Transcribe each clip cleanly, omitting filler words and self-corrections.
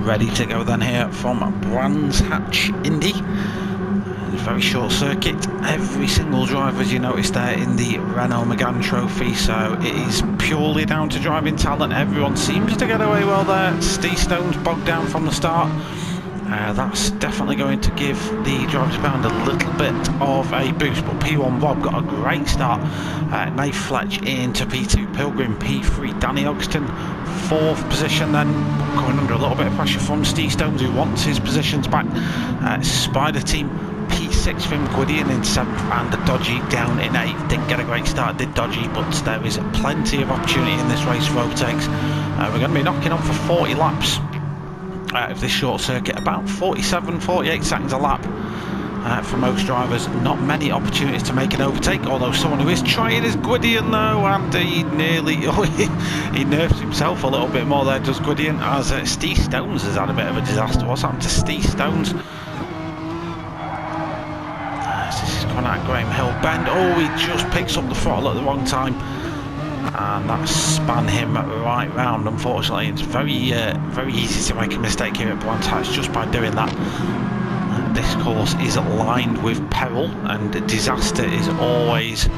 Ready to go then here from Brands Hatch Indy. Very short circuit. Every single driver, as you noticed there, in the Renault Megane Trophy, so it is purely down to driving talent. Everyone seems to get away well there. Steve Stone's bogged down from the start. That's definitely going to give the drivers bound a little bit of a boost, but P1 Rob got a great start. Nate Fletch into P2, Pilgrim P3, Danny Ogston 4th position, then going under a little bit of pressure from Steve Stones, who wants his positions back. Spider Team P6 from Gwydion in 7th, and Dodgy down in 8th. Didn't get a great start, did Dodgy, but there is plenty of opportunity in this race for overtakes. We're going to be knocking on for 40 laps of this short circuit, about 47-48 seconds a lap for most drivers. Not many opportunities to make an overtake, although someone who is trying is Gwydion though, and he nearly he nerfs himself a little bit more there, does Gwydion, as Steve Stones has had a bit of a disaster. What's happened to Steve Stones? This is coming out Graham Hill bend. Oh, he just picks up the throttle at the wrong time, and that span him right round. Unfortunately, it's very easy to make a mistake here at Brands Hatch just by doing that. This course is lined with peril, and disaster is always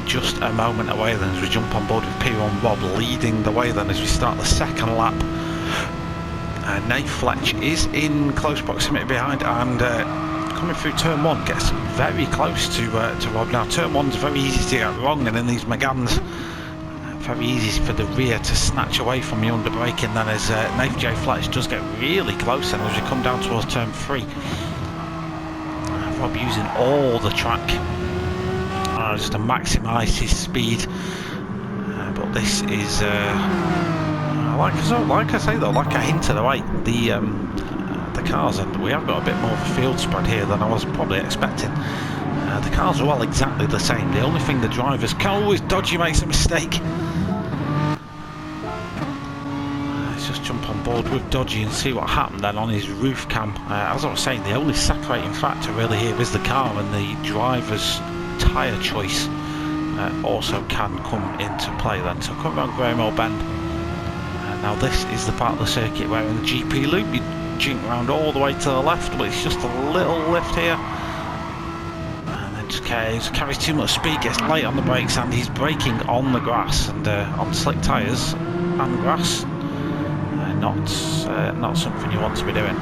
just a moment away. Then as we jump on board with P1 Rob leading the way then as we start the second lap. Nate Fletch is in close proximity behind, and coming through turn 1 gets very close to Rob. Now turn 1's very easy to get wrong, and in these Meganes very easy for the rear to snatch away from you under braking. Then as Nate J Fletch does get really close, and as we come down towards turn 3, Rob using all the track just to maximise his speed, but this is like I say though, like I hinted away, the cars, and we have got a bit more of a field spread here than I was probably expecting. The cars are all exactly the same. The only thing the drivers can always Dodgy makes a mistake. Let's just jump on board with Dodgy and see what happened then on his roof cam. As I was saying, the only separating factor really here is the car, and the driver's tyre choice also can come into play then. So come around Graham Hill bend. Now this is the part of the circuit where in the GP loop you jink round all the way to the left, but it's just a little lift here, and then just carries too much speed, gets late on the brakes, and he's braking on the grass and on slick tyres and grass. Not something you want to be doing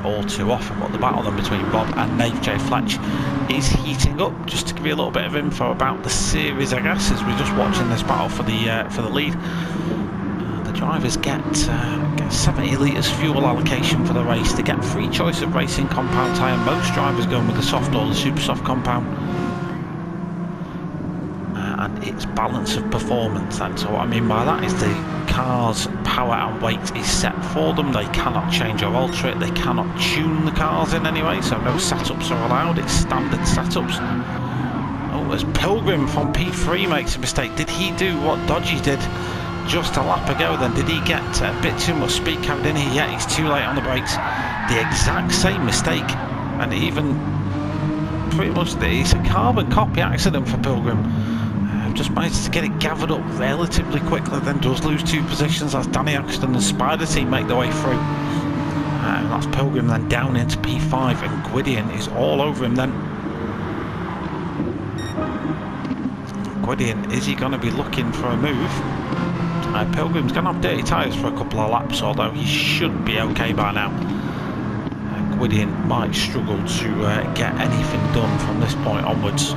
all too often. But the battle then between Rob and Nate J Fletch is heating up. Just to give you a little bit of info about the series, I guess, as we're just watching this battle for the lead. Drivers get 70 litres fuel allocation for the race. They get free choice of racing compound tyre. Most drivers going with the soft or the super soft compound, and it's balance of performance. And so what I mean by that is the car's power and weight is set for them. They cannot change or alter it. They cannot tune the cars in any way, so no setups are allowed. It's standard setups. Oh, as Pilgrim from P3 makes a mistake. Did he do what Dodgy did just a lap ago then? Did he get a bit too much speed carried in here? Yeah, he's too late on the brakes. The exact same mistake, and even pretty much it's a carbon copy accident for Pilgrim. Just managed to get it gathered up relatively quickly, then does lose 2 positions as Danny Ogston and Spider Team make their way through. And that's Pilgrim then down into P5, and Gwydion is all over him then. Gwydion, is he going to be looking for a move? Pilgrim's going to have dirty tyres for a couple of laps, although he should be okay by now. Gwydion might struggle to get anything done from this point onwards.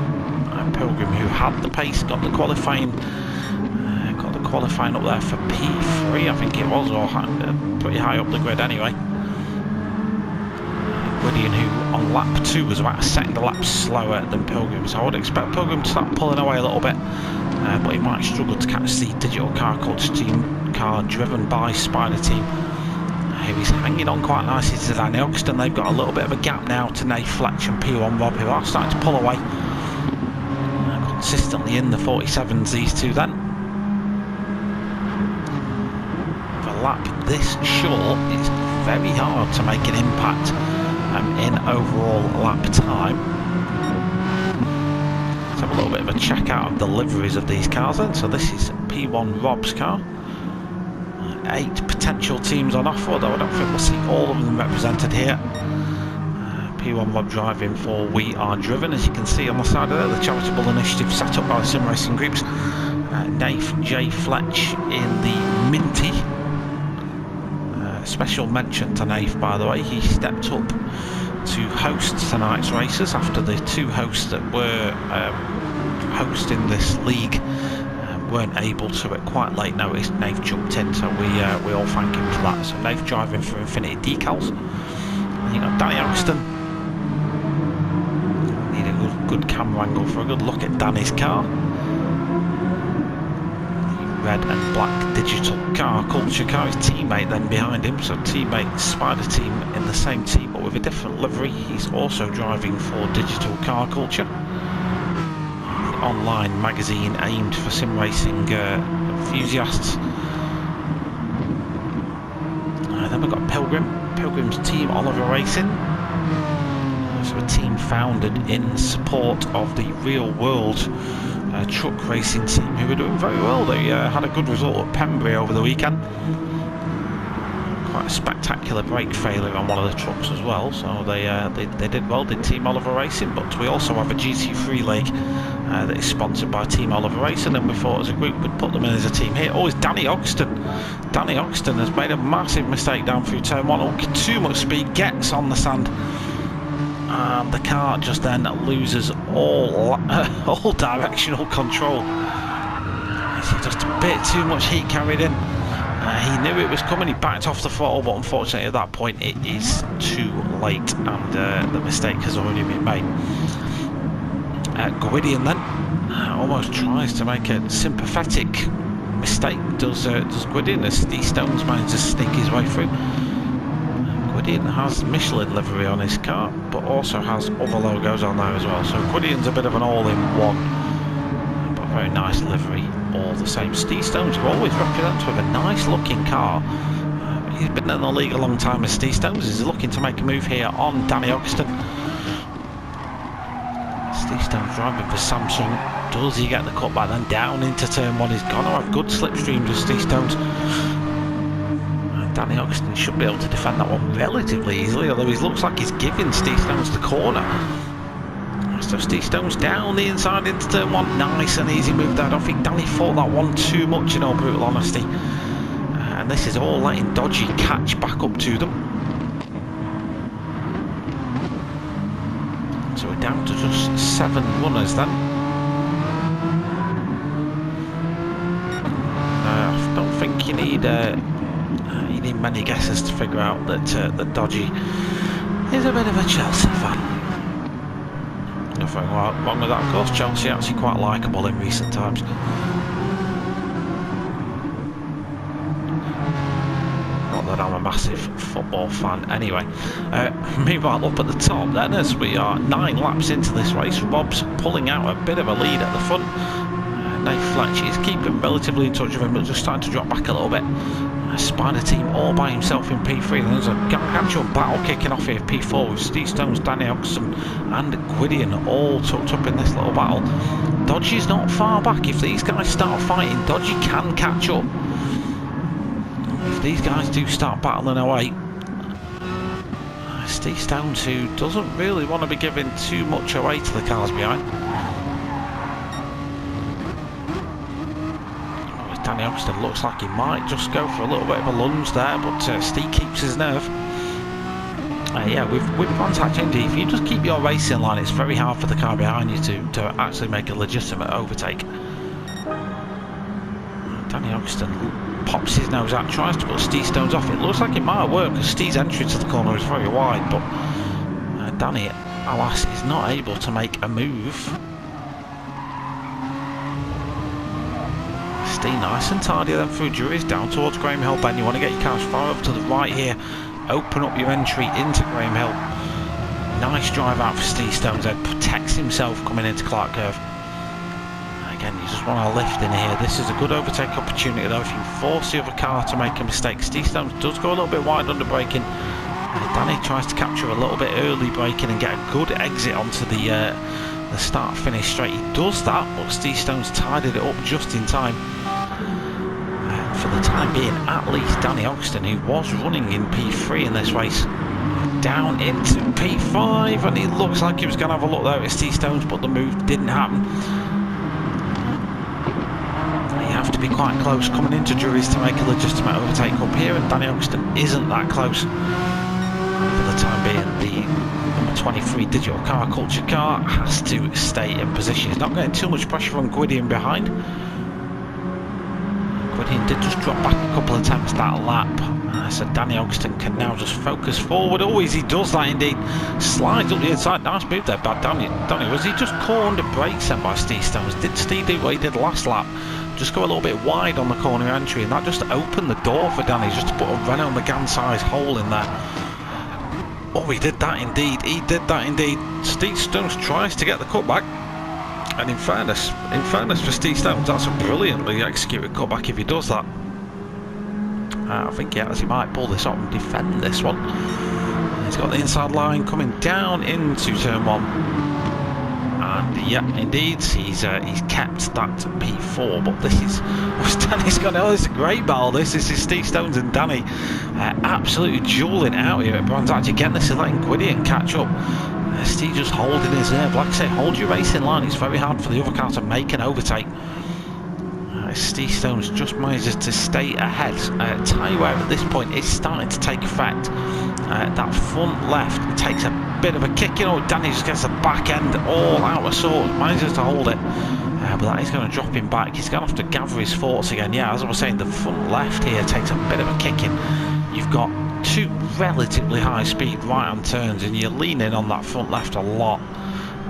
Pilgrim, who had the pace, got the qualifying up there for P3, I think it was, or pretty high up the grid anyway. Gwydion, who on lap 2 was about a second a lap slower than Pilgrim, so I would expect Pilgrim to start pulling away a little bit, but he might struggle to catch the Digital Car Culture team car driven by Spider Team, who is hanging on quite nicely to Danny Ogston. They've got a little bit of a gap now to Nate Fletch and P1 Rob, who are starting to pull away, consistently in the 47s, these two then. For a lap this short, it's very hard to make an impact in overall lap time. Let's have a little bit of a check out of the liveries of these cars then. So this is P1 Rob's car. 8 potential teams on offer, although I don't think we'll see all of them represented here. P1 Rob driving for We Are Driven, as you can see on the side of there, the charitable initiative set up by the sim racing groups. Nath J. Fletch in the Minty. Special mention to Nath, by the way. He stepped up to host tonight's races after the 2 hosts that were hosting this league weren't able to at quite late notice. Nath jumped in, so we all thank him for that. So Nath driving for Infinity Decals. And you got Danny Ogston. Need a good camera angle for a good look at Danny's car. Red and black Digital Car Culture car, his teammate then behind him, so teammate Spider Team in the same team but with a different livery. He's also driving for Digital Car Culture, the online magazine aimed for sim racing enthusiasts. Then we've got Pilgrim's team Oliver Racing, so a team founded in support of the real world truck racing team, who were doing very well. They had a good result at Pembury over the weekend. Quite a spectacular brake failure on one of the trucks as well, so they did well, did Team Oliver Racing. But we also have a GT3 league that is sponsored by Team Oliver Racing, and we thought as a group we'd put them in as a team here. Oh, it's Danny Ogston. Danny Ogston has made a massive mistake down through turn 1. Oh, too much speed, gets on the sand. And the car just then loses all directional control. Just a bit too much heat carried in. He knew it was coming, he backed off the throttle, but unfortunately at that point it is too late, and the mistake has already been made. Gwydion then almost tries to make a sympathetic mistake, does Gwydion, as Steve Stones manages to sneak his way through. Gwydion has Michelin livery on his car, but also has other logos on there as well. So Gwydion's a bit of an all-in-one, but a very nice livery all the same. Steve Stones, who always represents with a nice-looking car. He's been in the league a long time as Steve Stones. He's looking to make a move here on Danny Ogston. Steve Stones driving for Samsung. Does he get the cutback then down into turn 1? He's going to have good slipstreams with Steve Stones. Danny Ogston should be able to defend that one relatively easily, although he looks like he's giving Steve Stones the corner. So Steve Stones down the inside into turn 1, nice and easy move there. I don't think Danny thought that one too much, in all brutal honesty. And this is all letting Dodgy catch back up to them. So we're down to just 7 runners then. I don't think you need many guesses to figure out that Dodgy is a bit of a Chelsea fan. Nothing wrong with that, of course. Chelsea actually quite likeable in recent times. Not that I'm a massive football fan anyway. Meanwhile, up at the top then, as we are 9 laps into this race, Rob's pulling out a bit of a lead at the front. Nate Fletch is keeping relatively in touch with him, but just starting to drop back a little bit. Spider Team all by himself in P3, and there's a actual battle kicking off here, P4, with Steve Stones, Danny Ogston and Gwydion all tucked up in this little battle. Dodgy's not far back. If these guys start fighting, Dodgy can catch up. If these guys do start battling away, Steve Stones, who doesn't really want to be giving too much away to the cars behind. Danny Ogston looks like he might just go for a little bit of a lunge there, but Steve keeps his nerve. Yeah, with contact Indy, if you just keep your racing line, it's very hard for the car behind you to actually make a legitimate overtake. Danny Ogston pops his nose out, tries to put Steve Stones off. It looks like it might work because Steve's entry to the corner is very wide, but Danny, alas, is not able to make a move. Stay nice and tidy then through Juries down towards Graham Hill. Ben, you want to get your cars far up to the right here. Open up your entry into Graham Hill. Nice drive out for Steve Stones there. Protects himself coming into Clark Curve. Again, you just want to lift in here. This is a good overtake opportunity though. If you force the other car to make a mistake. Steve Stones does go a little bit wide under braking. Danny tries to capture a little bit early braking and get a good exit onto the start-finish straight. He does that, but Steve Stones tidied it up just in time. For the time being, at least Danny Ogston, who was running in P3 in this race, down into P5, and he looks like he was going to have a look there at Steve Stones, but the move didn't happen. You have to be quite close coming into Juries to make a legitimate overtake up here, and Danny Ogston isn't that close. For the time being, the number 23 digital car culture car has to stay in position. He's not getting too much pressure on Gwydion behind. Gwydion did just drop back a couple of times that lap, so Danny Ogston can now just focus forward. Always he does that indeed. Slides up the inside. Nice move there by Danny. Was he just cornered brakes then by Steve Stones? Did Steve do what he did last lap? Just go a little bit wide on the corner entry, and that just opened the door for Danny just to put a Renault Megane size hole in there. Oh, he did that indeed. He did that indeed. Steve Stones tries to get the cutback, and in fairness for Steve Stones, that's a brilliantly executed cutback if he does that. I think he actually might pull this up and defend this one. He's got the inside line coming down into turn 1. And yeah, indeed, he's kept that P4, but this is Danny's got. Oh, it's a great battle. This is Steve Stones and Danny absolutely dueling out here at Brands. Actually getting this and letting Gwydion catch up. Steve just holding his nerve. Like I say, hold your racing line. It's very hard for the other car to make an overtake. Steve Stones just manages to stay ahead. Tyre wear at this point is starting to take effect. That front left takes a bit of a kick. You know, Danny just gets the back end all out of sorts, manages to hold it. But that is going to drop him back. He's going to have to gather his thoughts again. Yeah, as I was saying, the front left here takes a bit of a kicking. You've got two relatively high speed right hand turns, and you're leaning on that front left a lot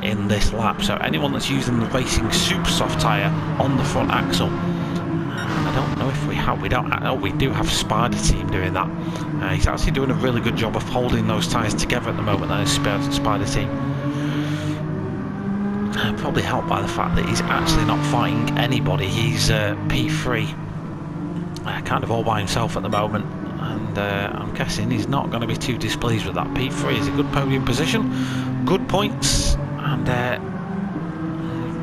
in this lap. So anyone that's using the Racing Super Soft tyre on the front axle, I don't know if we do have Spider Team doing that. He's actually doing a really good job of holding those tyres together at the moment. That is Spider Team. Probably helped by the fact that he's actually not fighting anybody. He's P3 kind of all by himself at the moment, and I'm guessing he's not going to be too displeased with that. P3 is a good podium position, good points, and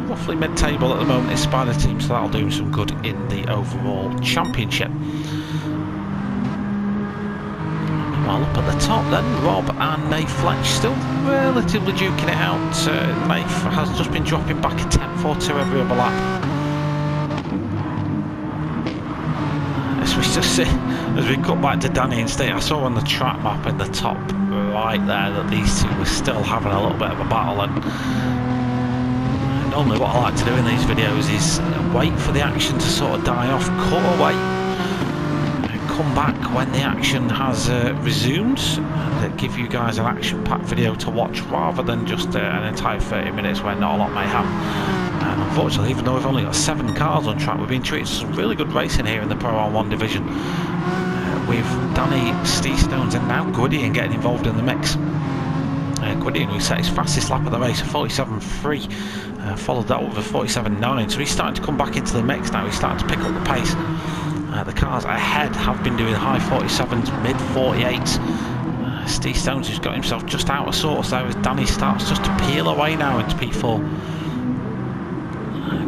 roughly mid-table at the moment is Spider Team, so that'll do him some good in the overall championship. Well, up at the top then, Rob and Nate Fletch still relatively duking it out. Nate has just been dropping back a 10.42 every other lap. As we just see, as we cut back to Danny and Steve, I saw on the track map in the top right there that these two were still having a little bit of a battle, and normally what I like to do in these videos is wait for the action to sort of die off, cut away, come back when the action has resumed, and give you guys an action-packed video to watch rather than just an entire 30 minutes where not a lot may happen. And unfortunately, even though we've only got 7 cars on track, we've been treated to some really good racing here in the Proam 1 division, with Danny, Steve Stones and now Gwydion getting involved in the mix. Gwydion, who set his fastest lap of the race, a 47.3, followed that up with a 47.9, so he's starting to come back into the mix now. He's starting to pick up the pace. The cars ahead have been doing high 47s, mid 48s. Steve Stones, who's got himself just out of sorts there as Danny starts just to peel away now into P4.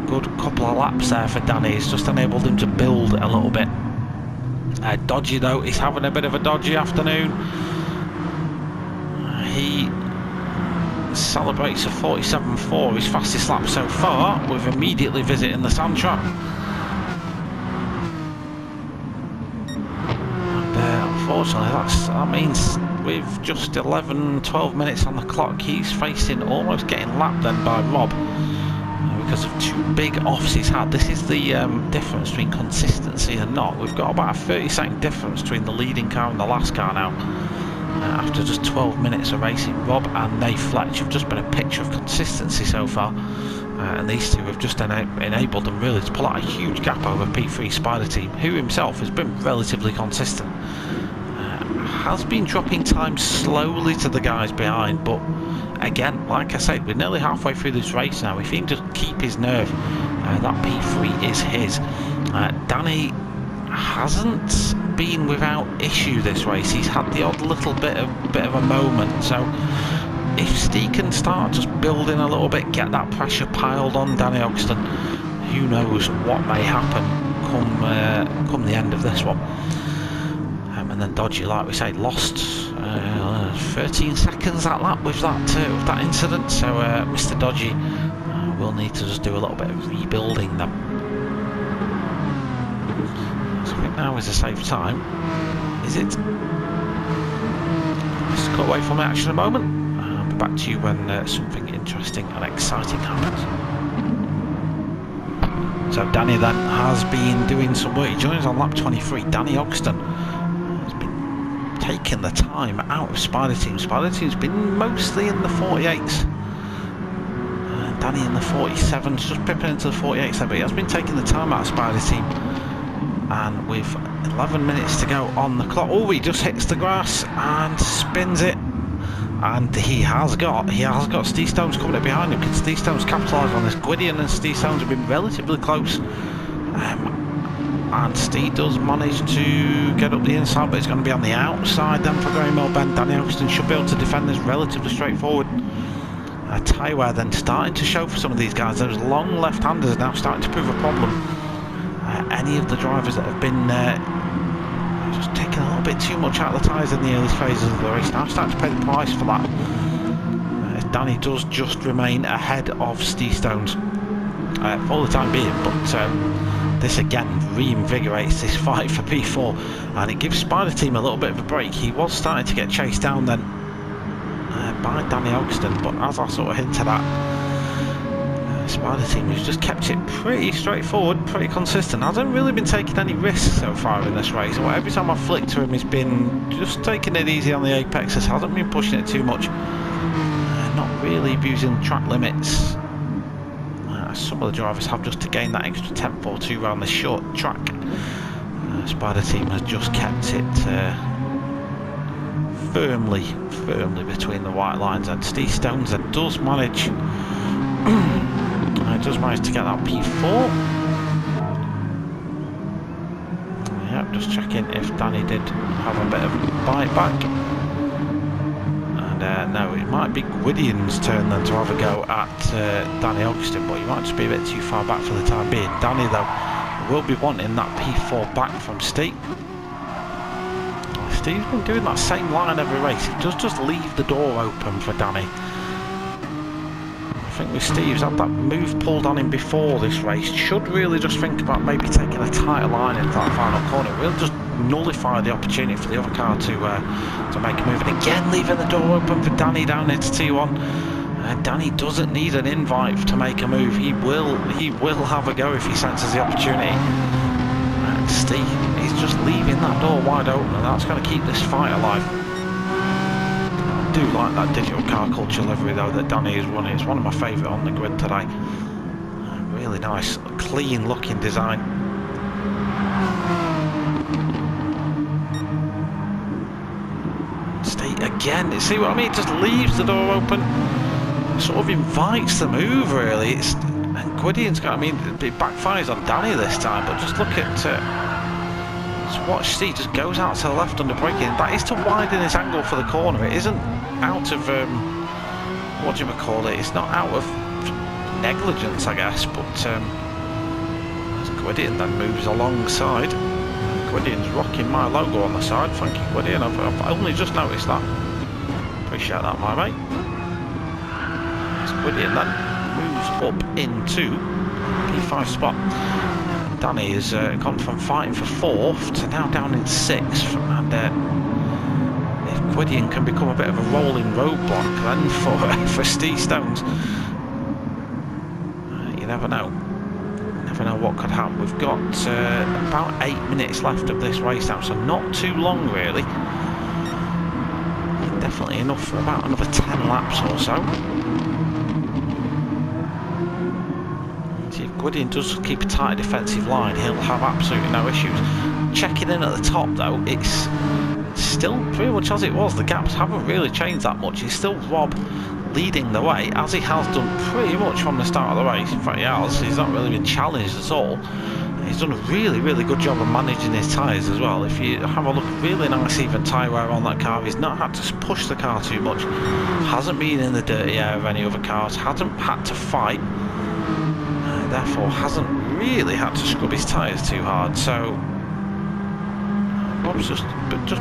Good couple of laps there for Danny. It's just enabled him to build a little bit. Dodgy though, he's having a bit of a dodgy afternoon. He celebrates a 47.4, his fastest lap so far, with immediately visiting the sand trap. Unfortunately, that means with just 11-12 minutes on the clock, he's facing almost getting lapped then by Rob because of 2 big offs he's had. This is the difference between consistency and not. We've got about a 30-second difference between the leading car and the last car now. after just 12 minutes of racing. Rob and Nate Fletch have just been a picture of consistency so far, and these two have just enabled them really to pull out a huge gap over P3 Spider Team, who himself has been relatively consistent. Has been dropping time slowly to the guys behind, but again, like I said, we're nearly halfway through this race now. If he can just keep his nerve, that P3 is his. Danny hasn't been without issue this race. He's had the odd little bit of a moment, so if Steve can start just building a little bit, get that pressure piled on Danny Ogston, who knows what may happen come the end of this one. And then Dodgy, like we say, lost 13 seconds that lap with that incident, so Mr. Dodgy will need to just do a little bit of rebuilding them. So I think now is a safe time. Is it? Let's cut away from the action a moment. I'll be back to you when something interesting and exciting happens. So Danny then has been doing some work. He joins on lap 23. Danny Ogston has been taking the time out of Spider Team. Spider Team's been mostly in the 48s. Danny in the 47s, just pipping into the 48s there, but he has been taking the time out of Spider Team. And with 11 minutes to go on the clock, oh, he just hits the grass and spins it. And he has got Steve Stones coming up behind him. Can Steve Stones capitalise on this? Gwydion and Steve Stones have been relatively close. And Steve does manage to get up the inside, but it's going to be on the outside then for Graham Milben. Danny Ogston should be able to defend this relatively straightforward. Tyre wear then starting to show for some of these guys. Those long left-handers are now starting to prove a problem. Any of the drivers that have been just taking a little bit too much out of the tyres in the early phases of the race, now starting to pay the price for that. Danny does just remain ahead of Steve Stones for the time being, but this again reinvigorates this fight for P4, and it gives Spider Team a little bit of a break. He was starting to get chased down then by Danny Ogston, but as I sort of hinted at, Spider Team has just kept it pretty straightforward, pretty consistent. Hasn't really been taking any risks so far in this race. Every time I've flicked to him, he's been just taking it easy on the apexes, hasn't been pushing it too much, not really abusing track limits. Some of the drivers have, just to gain that extra tenth or two around the short track. Spider Team has just kept it firmly between the white lines, and Steve Stones does manage to get that P4. Yep, just checking if Danny did have a bit of bite back. And no, it might be Gwydion's turn then to have a go at Danny Ogston, but he might just be a bit too far back for the time being. Danny though will be wanting that P4 back from Steve. Steve's been doing that same line every race. He does just leave the door open for Danny. I think with Steve's had that move pulled on him before this race, should really just think about maybe taking a tighter line into that final corner. It will just nullify the opportunity for the other car to make a move. And again, leaving the door open for Danny down into T1. Danny doesn't need an invite to make a move. He will have a go if he senses the opportunity. And Steve is just leaving that door wide open, and that's going to keep this fight alive. I do like that digital car culture livery though that Danny is running. It's one of my favourite on the grid today. Really nice, clean looking design. Steve again, you see what I mean? Just leaves the door open. Sort of invites the move really. And Gwydion's got, I mean, it backfires on Danny this time, but just look at just watch Steve just goes out to the left under braking. That is to widen his angle for the corner. It isn't out of what do you call it? It's not out of negligence, I guess, but as Gwydion then moves alongside. Gwydion's rocking my logo on the side. Thank you, Gwydion. I've only just noticed that. Appreciate that, my mate. Gwydion then moves up into P5 spot. Danny has gone from fighting for 4th to now down in 6th, and if Gwydion can become a bit of a rolling roadblock then for Steve Stones, you never know. You never know what could happen. We've got about 8 minutes left of this race now, so not too long really. definitely enough for about another 10 laps or so. See, if Gwydion does keep a tight defensive line, he'll have absolutely no issues. Checking in at the top though, it's still pretty much as it was. The gaps haven't really changed that much. He's still Rob leading the way, as he has done pretty much from the start of the race. In fact, he has. He's not really been challenged at all. He's done a really, really good job of managing his tyres as well. If you have a look, really nice even tyre wear on that car. He's not had to push the car too much. Hasn't been in the dirty air of any other cars. Hasn't had to fight. Therefore, hasn't really had to scrub his tyres too hard. So, Rob's just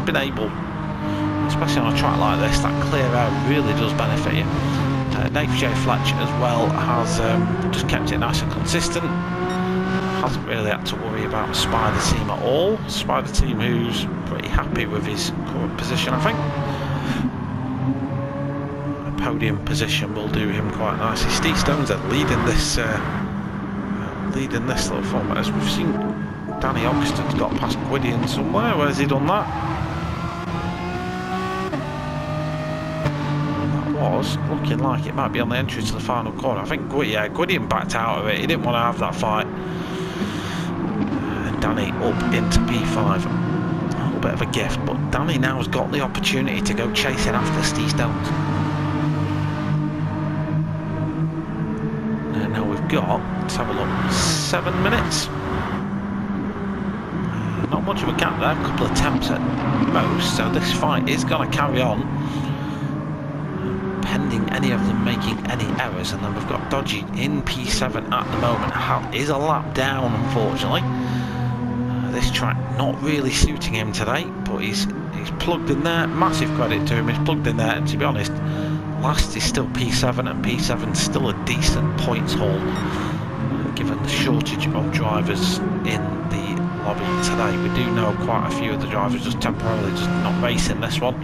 been able, especially on a track like this, that clear air really does benefit you. Nathan J. Fletcher as well has just kept it nice and consistent. Hasn't really had to worry about Spider Team at all. Spider Team who's pretty happy with his current position, I think. A podium position will do him quite nicely. Steve Stone's leading this little format. As we've seen, Danny Oxton's got past Gwydion somewhere. Where's he done that? Was looking like it might be on the entry to the final corner. I think Gwydion backed out of it. He didn't want to have that fight. And Danny up into P5. A little bit of a gift, but Danny now has got the opportunity to go chasing after Steve Stones. And now we've got, let's have a look, 7 minutes. Not much of a gap there, a couple of attempts at most, so this fight is going to carry on. Pending any of them making any errors. And then we've got Dodgy in P7 at the moment. Is a lap down, unfortunately. This track not really suiting him today, but he's plugged in there. Massive credit to him, he's plugged in there, and to be honest, last is still P7, and P7's still a decent points haul, given the shortage of drivers in the lobby today. We do know quite a few of the drivers just temporarily just not racing this one.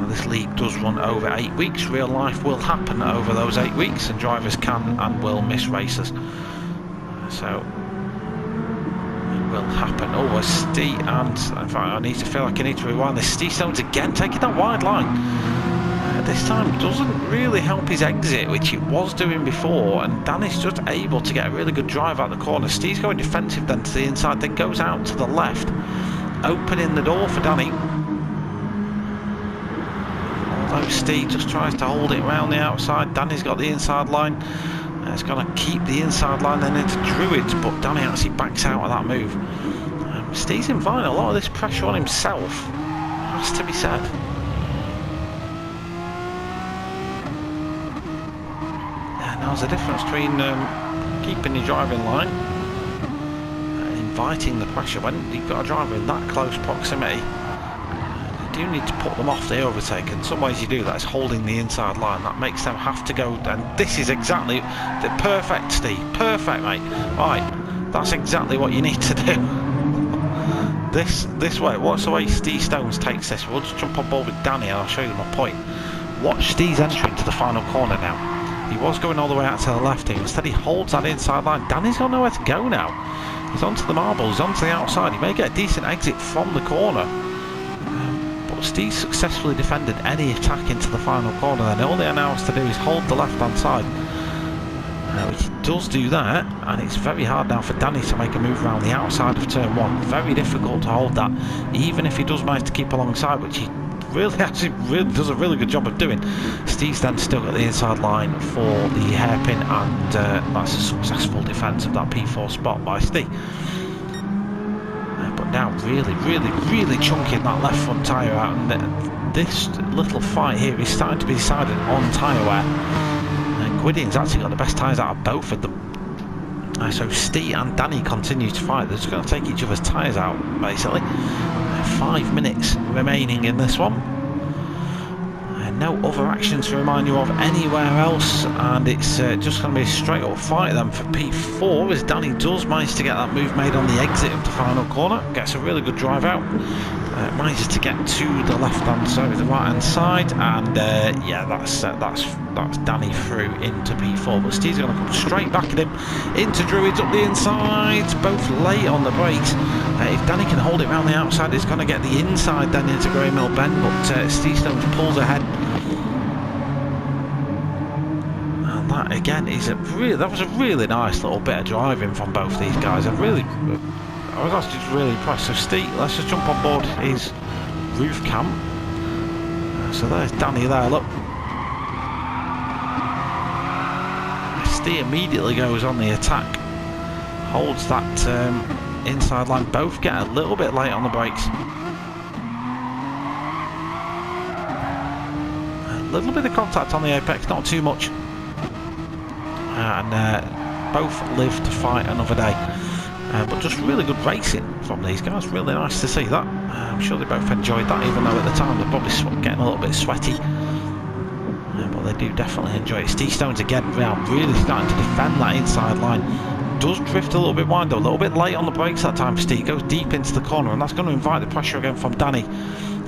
This league does run over 8 weeks. Real life will happen over those 8 weeks, and drivers can and will miss races. So it will happen. Oh, Steve, and in fact, I feel like I need to rewind this. Steve Stones again taking that wide line. This time doesn't really help his exit, which he was doing before, and Danny's just able to get a really good drive out the corner. Steve's going defensive then to the inside, then goes out to the left, opening the door for Danny. Steve just tries to hold it around the outside. Danny's got the inside line. It's going to keep the inside line then into Druids, but Danny actually backs out of that move. Steve's inviting a lot of this pressure on himself, has to be said. Now there's a difference between keeping your driving line and inviting the pressure. When you've got a driver in that close proximity, you do need to put them off the overtake, and some ways you do that is holding the inside line. That makes them have to go, and this is exactly the perfect, Steve, perfect, mate. Right, that's exactly what you need to do. This way, watch the way Steve Stones takes this. We'll just jump on board with Danny and I'll show you my point. Watch Steve's entry into the final corner now. He was going all the way out to the left here, instead he holds that inside line. Danny's got nowhere to go now. He's onto the marbles, he's onto the outside. He may get a decent exit from the corner. Steve successfully defended any attack into the final corner. Then all they now has to do is hold the left hand side, which he does do that, and it's very hard now for Danny to make a move around the outside of turn 1. Very difficult to hold that, even if he does manage to keep alongside, which he really does a really good job of doing. Steve's then still got the inside line for the hairpin, and that's a successful defence of that P4 spot by Steve. But now really chunking that left front tyre out, and this little fight here is starting to be decided on tyre wear. And Gwydion's actually got the best tyres out of both of them. So Steve and Danny continue to fight. They're just going to take each other's tyres out, basically. 5 minutes remaining in this one. No other action to remind you of anywhere else, and it's just going to be a straight up fight then for P4, as Danny does manage to get that move made on the exit of the final corner. Gets a really good drive out, manages to get to the left hand side, the right hand side, and yeah, that's That's Danny through into P4, but Steve's going to come straight back at him into Druids up the inside, both late on the brakes. If Danny can hold it around the outside, he's going to get the inside then into Grey Mill Bend, but Steve Stones pulls ahead. And that again is that was a really nice little bit of driving from both these guys. I was actually just really impressed. So Steve, let's just jump on board his roof cam. So there's Danny there, look. Steve immediately goes on the attack, holds that inside line. Both get a little bit late on the brakes. A little bit of contact on the apex, not too much. And both live to fight another day. But just really good racing from these guys. Really nice to see that. I'm sure they both enjoyed that, even though at the time they're probably getting a little bit sweaty. But they do definitely enjoy it. Steve Stones again, really starting to defend that inside line. Does drift a little bit wide though, a little bit late on the brakes that time for Steve. Goes deep into the corner, and that's going to invite the pressure again from Danny.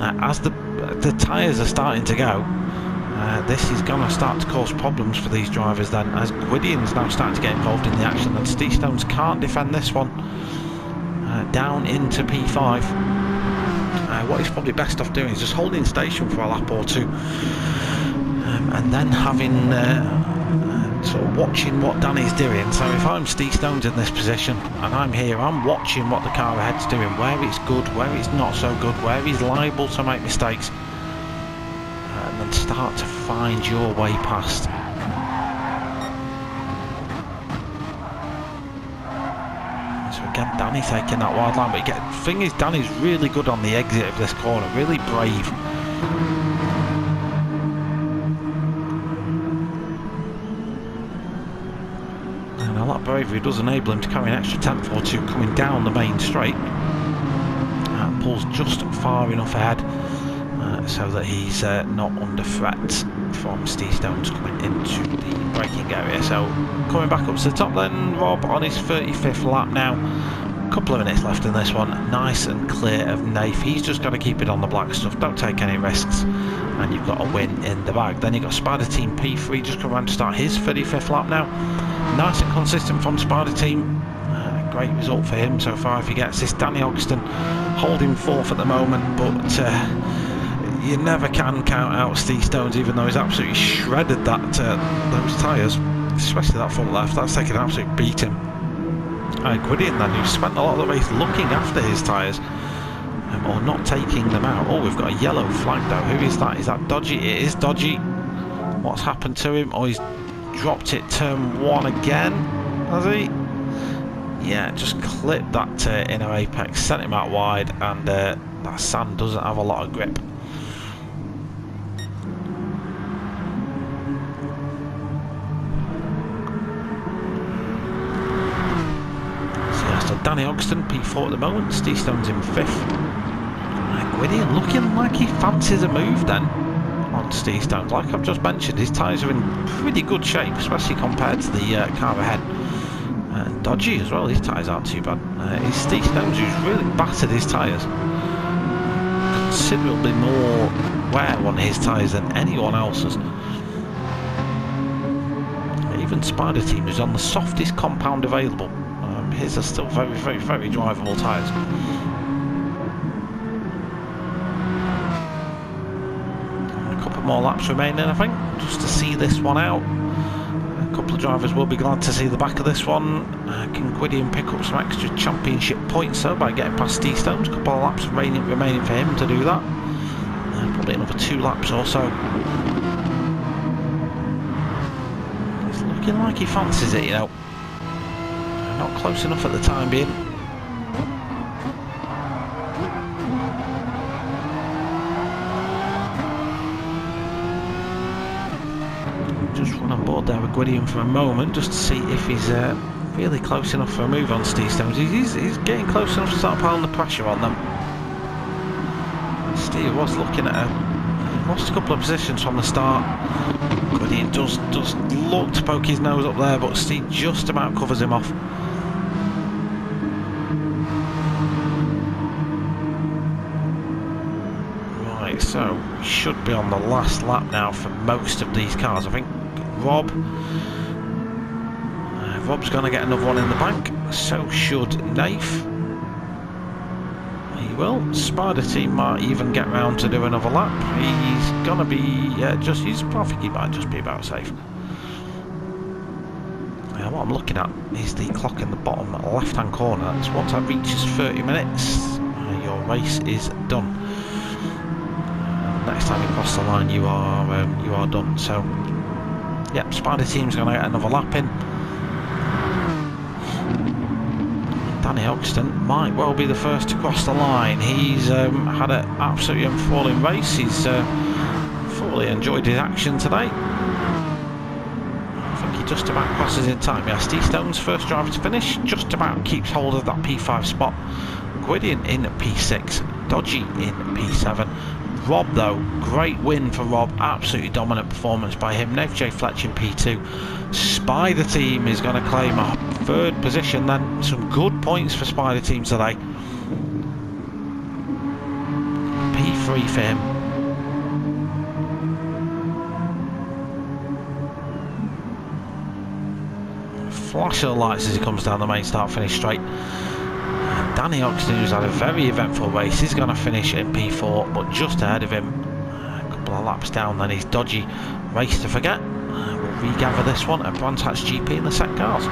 As the tyres are starting to go, this is going to start to cause problems for these drivers then, as Gwydion's now starting to get involved in the action, and Steve Stones can't defend this one. Down into P5. What he's probably best off doing is just holding station for a lap or two, and then having sort of watching what Danny's doing. So if I'm Steve Stones in this position and I'm here, I'm watching what the car ahead's doing, where it's good, where it's not so good, where he's liable to make mistakes, and then start to find your way past. So again, Danny taking that wide line, but the thing is, Danny's really good on the exit of this corner, really brave. And a lot of bravery does enable him to carry an extra tenth or two coming down the main straight. Pulls just far enough ahead so that he's not under threat from Steve Stones coming into the braking area. So coming back up to the top then, Rob on his 35th lap now. Couple of minutes left in this one, nice and clear of Nath. He's just got to keep it on the black stuff, don't take any risks, and you've got a win in the bag. Then you've got Spider Team P3 just come around to start his 35th lap now. Nice and consistent from Spider Team. Great result for him so far if he gets this. Danny Ogston holding fourth at the moment, but you never can count out Steve Stones, even though he's absolutely shredded that those tyres, especially that front left. That's taken an absolute beating. Gwydion then, who spent a lot of the race looking after his tyres, or not taking them out. Oh, we've got a yellow flag though. Who is that? Is that Dodgy? It is Dodgy. What's happened to him? Oh, he's dropped it turn one again, has he? Yeah, just clipped that inner apex, sent him out wide, and that sand doesn't have a lot of grip. So Danny Ogston, P4 at the moment, Steve Stones in 5th. Gwydion looking like he fancies a move then on Steve Stones. Like I've just mentioned, his tyres are in pretty good shape, especially compared to the car ahead. Dodgy as well, his tyres aren't too bad. It's Steve Stones who's really battered his tyres. Considerably more wear on his tyres than anyone else's. Even Spider Team, who's on the softest compound available, his are still very, very, very drivable tyres. A couple more laps remaining, I think, just to see this one out. A couple of drivers will be glad to see the back of this one. Can Gwydion pick up some extra championship points though by getting past Steve Stones? A couple of laps remaining for him to do that. Probably another 2 laps or so. It's looking like he fancies it, you know. Not close enough at the time being. Just run on board there with Gwydion for a moment just to see if he's really close enough for a move on Steve Stones. He's getting close enough to start piling the pressure on them. Steve was looking at lost a couple of positions from the start. Gwydion does look to poke his nose up there, but Steve just about covers him off. Right, So we should be on the last lap now for most of these cars. I think Rob's going to get another one in the bank. So should Nath. He will. Spider Team might even get round to do another lap. He's going to be I think he might just be about safe. What I'm looking at is the clock in the bottom left hand corner. So once that reaches 30 minutes, your race is done. Next time you cross the line, you are done. So, yeah, Spider Team's going to get another lap in. Danny Oxton might well be the first to cross the line. He's had an absolutely enthralling race. He's thoroughly enjoyed his action today. I think he just about crosses in time. Yeah, Steve Stone's first driver to finish, just about keeps hold of that P5 spot. Gwydion in P6, Dodgy in P7. Rob though, great win for Rob, absolutely dominant performance by him. Nev J Fletch in P2. Spider Team is going to claim a third position then. Some good points for Spider Team today. P3 for him. Flash of the lights as he comes down the main start finish straight. Danny Oxton, who's had a very eventful race, is going to finish in P4, but just ahead of him, a couple of laps down, then he's Dodgy. Race to forget. We'll regather this one at Brands Hatch GP in the set cars.